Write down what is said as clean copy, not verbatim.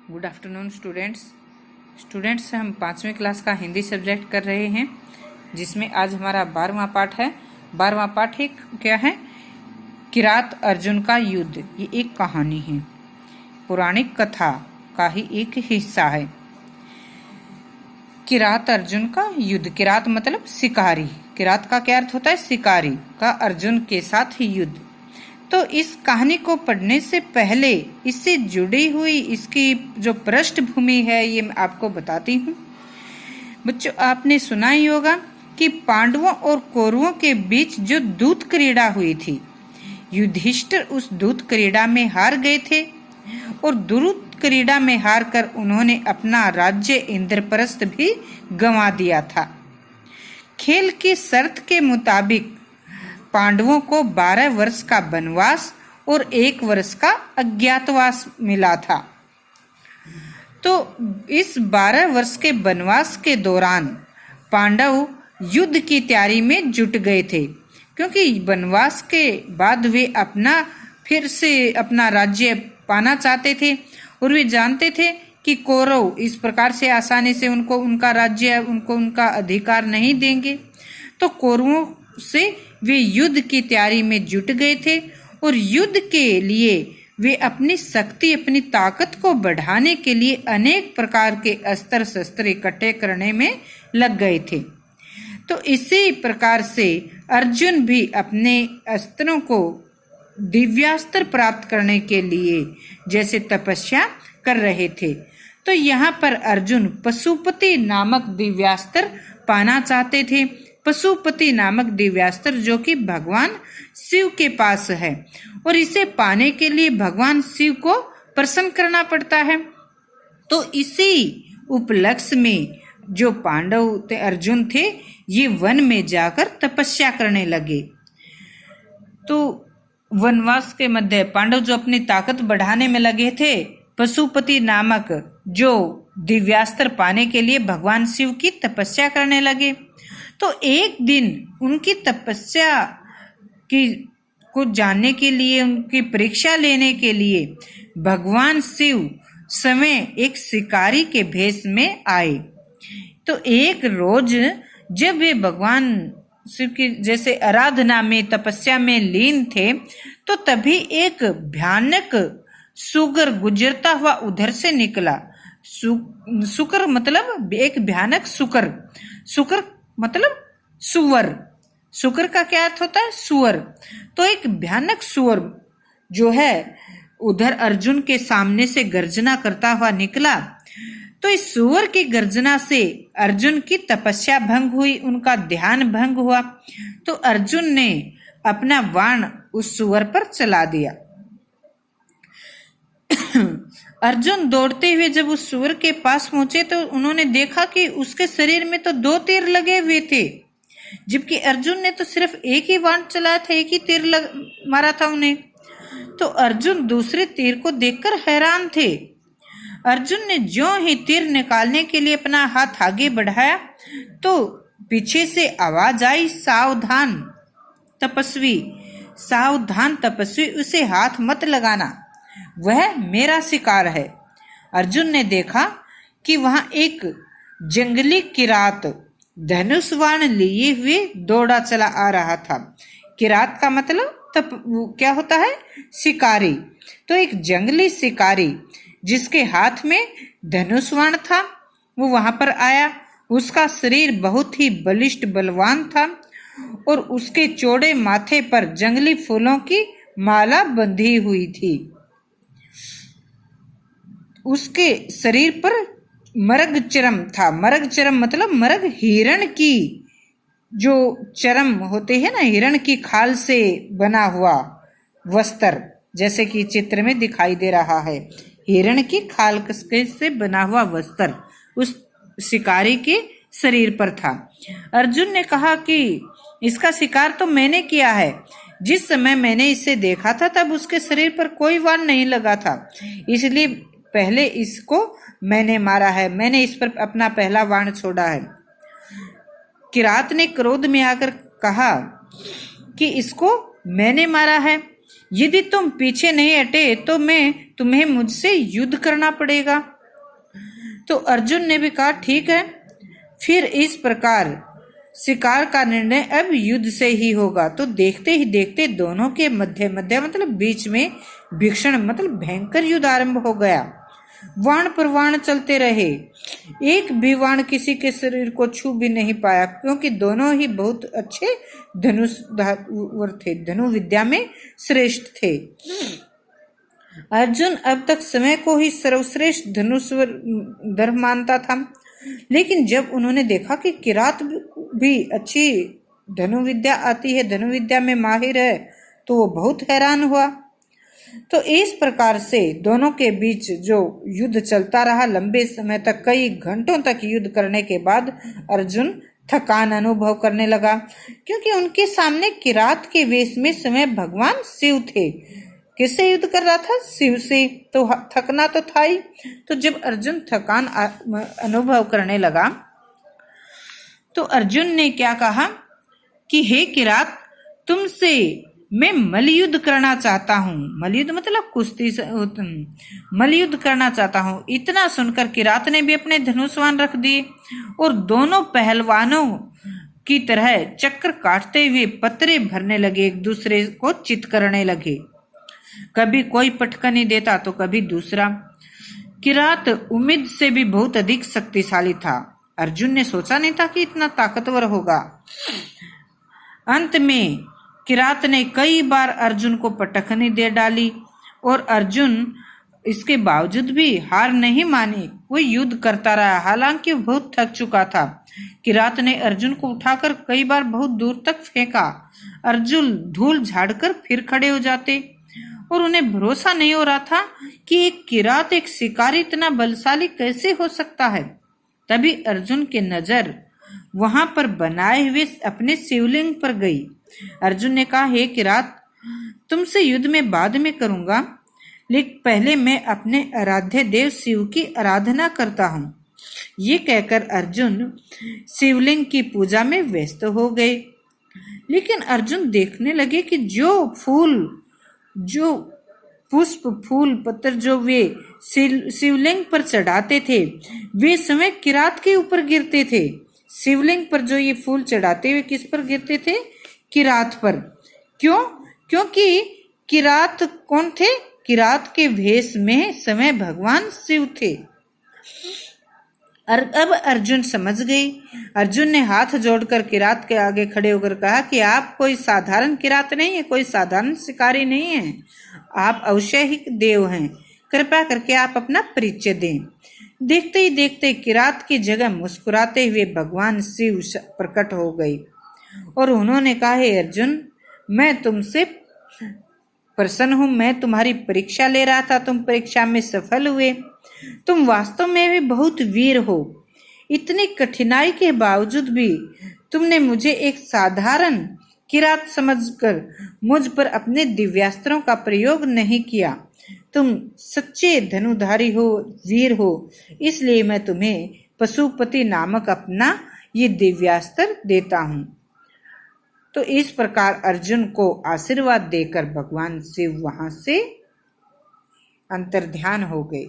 Good afternoon students हम 5वीं class का हिंदी सब्जेक्ट कर रहे हैं, जिसमें आज हमारा 12वां पाठ है। 12वां पाठ क्या है? किरात अर्जुन का युद्ध। ये एक कहानी है, पौराणिक कथा का ही एक हिस्सा है। किरात अर्जुन का युद्ध। किरात मतलब शिकारी। किरात का क्या अर्थ होता है? शिकारी का अर्जुन के साथ युद्ध। तो इस कहानी को पढ़ने से पहले इससे जुड़ी हुई इसकी जो पृष्ठभूमि है ये मैं आपको बताती हूँ। बच्चों, आपने सुना ही होगा कि पांडवों और कौरवों के बीच जो दूत क्रीड़ा हुई थी, युधिष्ठिर उस दूत क्रीड़ा में हार गए थे और दूत क्रीड़ा में हार कर उन्होंने अपना राज्य इंद्रप्रस्थ भी गंवा दिया था। खेल की शर्त के मुताबिक पांडवों को 12 वर्ष का वनवास और 1 वर्ष का अज्ञातवास मिला था। तो इस 12 वर्ष के वनवास के दौरान पांडव युद्ध की तैयारी में जुट गए थे, क्योंकि वनवास के बाद वे फिर से अपना राज्य पाना चाहते थे और वे जानते थे कि कौरव इस प्रकार से आसानी से उनको उनका राज्य, उनका अधिकार नहीं देंगे। तो कौरवों से वे युद्ध की तैयारी में जुट गए थे और युद्ध के लिए वे अपनी शक्ति, अपनी ताकत को बढ़ाने के लिए अनेक प्रकार के अस्त्र शस्त्र इकट्ठे करने में लग गए थे। तो इसी प्रकार से अर्जुन भी अपने अस्त्रों को दिव्यास्त्र प्राप्त करने के लिए जैसे तपस्या कर रहे थे। तो यहाँ पर अर्जुन पशुपति नामक दिव्यास्त्र पाना चाहते थे। पशुपति नामक दिव्यास्त्र जो कि भगवान शिव के पास है, और इसे पाने के लिए भगवान शिव को प्रसन्न करना पड़ता है। तो इसी उपलक्ष्य में जो पांडव अर्जुन थे, ये वन में जाकर तपस्या करने लगे। तो वनवास के मध्य पांडव जो अपनी ताकत बढ़ाने में लगे थे, पशुपति नामक जो दिव्यास्त्र पाने के लिए भगवान शिव की तपस्या करने लगे। तो एक दिन उनकी तपस्या को जानने के लिए, उनकी परीक्षा लेने के लिए भगवान शिव स्वयं एक शिकारी के भेष में आए। तो एक रोज जब वे भगवान शिव की जैसे आराधना में, तपस्या में लीन थे, तो तभी एक भयानक सुगर गुजरता हुआ उधर से निकला। सुकर मतलब एक भयानक सुकर। सुकर मतलब सुअर। सुकर का क्या अर्थ होता है? सुअर। तो एक भयानक सुअर जो है उधर अर्जुन के सामने से गर्जना करता हुआ निकला। तो इस सुअर की गर्जना से अर्जुन की तपस्या भंग हुई, उनका ध्यान भंग हुआ। तो अर्जुन ने अपना बाण उस सुअर पर चला दिया। अर्जुन दौड़ते हुए जब उस सुअर के पास पहुंचे तो उन्होंने देखा कि उसके शरीर में तो 2 तीर लगे हुए थे, जबकि अर्जुन ने तो सिर्फ एक ही बाण चलाया था, एक ही तीर मारा था उन्हें। तो अर्जुन दूसरे तीर को देखकर हैरान थे। अर्जुन ने ज्यों ही तीर निकालने के लिए अपना हाथ आगे बढ़ाया तो पीछे से आवाज आई, सावधान तपस्वी, सावधान तपस्वी, उसे हाथ मत लगाना, वह मेरा शिकार है। अर्जुन ने देखा कि वहां एक जंगली किरात धनुष बाण लिए हुए दौड़ा चला आ रहा था। किरात का मतलब क्या होता है? शिकारी। तो एक जंगली शिकारी जिसके हाथ में धनुष बाण था, वो वहां पर आया। उसका शरीर बहुत ही बलिष्ठ, बलवान था और उसके चौड़े माथे पर जंगली फूलों की माला बंधी हुई थी। उसके शरीर पर मरग चरम था। मरग चरम मतलब मरग, हिरण की जो चरम होते हैं ना, हिरण की खाल से बना हुआ वस्त्र, जैसे कि चित्र में दिखाई दे रहा है, हिरण की खाल से बना हुआ वस्त्र उस शिकारी के शरीर पर था। अर्जुन ने कहा कि इसका शिकार तो मैंने किया है। जिस समय मैंने इसे देखा था तब उसके शरीर पर कोई बाण नहीं लगा था, इसलिए पहले इसको मैंने मारा है, मैंने इस पर अपना पहला बाण छोड़ा है। किरात ने क्रोध में आकर कहा कि इसको मैंने मारा है, यदि तुम पीछे नहीं हटे तो मैं तुम्हें मुझसे युद्ध करना पड़ेगा। तो अर्जुन ने भी कहा ठीक है, फिर इस प्रकार शिकार का निर्णय अब युद्ध से ही होगा। तो देखते ही देखते दोनों के मध्य मतलब बीच में भीषण मतलब भयंकर युद्ध आरंभ हो गया। वाण पर वाण चलते रहे, एक भी वाण किसी के शरीर को छू भी नहीं पाया, क्योंकि दोनों ही बहुत अच्छे धनुर्धर थे, धनु विद्या में श्रेष्ठ थे। अर्जुन अब तक समय को ही सर्वश्रेष्ठ धनुर्धर मानता था, लेकिन जब उन्होंने देखा कि किरात भी अच्छी धनुविद्या आती है, धनुविद्या में माहिर है, तो वो बहुत हैरान हुआ। तो इस प्रकार से दोनों के बीच जो युद्ध चलता रहा लंबे समय तक, कई घंटों तक युद्ध करने के बाद अर्जुन थकान अनुभव करने लगा, क्योंकि उनके सामने किरात के वेश में स्वयं भगवान शिव थे। किससे युद्ध कर रहा था? शिव से, तो थकना तो था ही। तो जब अर्जुन थकान अनुभव करने लगा तो अर्जुन ने क्या कहा कि हे किरात, तुमसे मैं मल्लयुद्ध करना चाहता हूँ। मल्लयुद्ध मतलब कुश्ती, मल्लयुद्ध करना चाहता हूँ। इतना सुनकर किरात ने भी अपने धनुष्वान रख दिए और दोनों पहलवानों की तरह चक्र काटते हुए पत्रे भरने लगे, एक दूसरे को चित करने लगे। कभी कोई पटकनी देता तो कभी दूसरा। किरात उम्मीद से भी बहुत अधिक शक्तिशाली था। अर्जुन ने सोचा नहीं था कि इतना ताकतवर होगा। अंत में किरात ने कई बार अर्जुन को पटकनी दे डाली और अर्जुन इसके बावजूद भी हार नहीं मानी, वो युद्ध करता रहा, हालांकि वो बहुत थक चुका था। किरात ने अर्जुन को उठाकर कई बार बहुत दूर तक फेंका। अर्जुन धूल झाड़कर फिर खड़े हो जाते और उन्हें भरोसा नहीं हो रहा था कि एक किरात, एक शिकारी इतना बलशाली कैसे हो सकता है। तभी अर्जुन की नजर वहां पर बनाए हुए अपने शिवलिंग पर गई। अर्जुन ने कहा, हे किरात, तुमसे युद्ध में बाद में करूंगा, लेकिन पहले मैं अपने आराध्य देव शिव की आराधना करता हूँ। ये कहकर अर्जुन शिवलिंग की पूजा में व्यस्त हो गए। लेकिन अर्जुन देखने लगे कि जो पुष्प, फूल, पत्थर जो वे शिवलिंग पर चढ़ाते थे, वे समय किरात के ऊपर गिरते थे। शिवलिंग पर जो ये फूल चढ़ाते हुए किस पर गिरते थे? किरात पर। क्यों? क्योंकि किरात कौन थे? किरात के भेष में समय भगवान शिव थे। अब अर्जुन समझ गए। अर्जुन ने हाथ जोड़कर किरात के आगे खड़े होकर कहा कि आप कोई साधारण किरात नहीं है, कोई साधारण शिकारी नहीं है, आप अवश्य ही देव हैं। कृपया करके आप अपना परिचय दें। देखते ही देखते किरात की जगह मुस्कुराते हुए भगवान शिव प्रकट हो गए और उन्होंने कहा, हे अर्जुन, मैं तुमसे प्रसन्न हूं। मैं तुम्हारी परीक्षा ले रहा था, तुम परीक्षा में सफल हुए। तुम वास्तव में भी बहुत वीर हो। इतनी कठिनाई के बावजूद भी तुमने मुझे एक साधारण किरात समझकर मुझ पर अपने दिव्यास्त्रों का प्रयोग नहीं किया। तुम सच्चे धनुधारी हो, वीर हो, इसलिए मैं तुम्हें पशुपति नामक अपना ये दिव्यास्त्र देता हूँ। तो इस प्रकार अर्जुन को आशीर्वाद देकर भगवान शिव वहां से अंतर्ध्यान हो गए।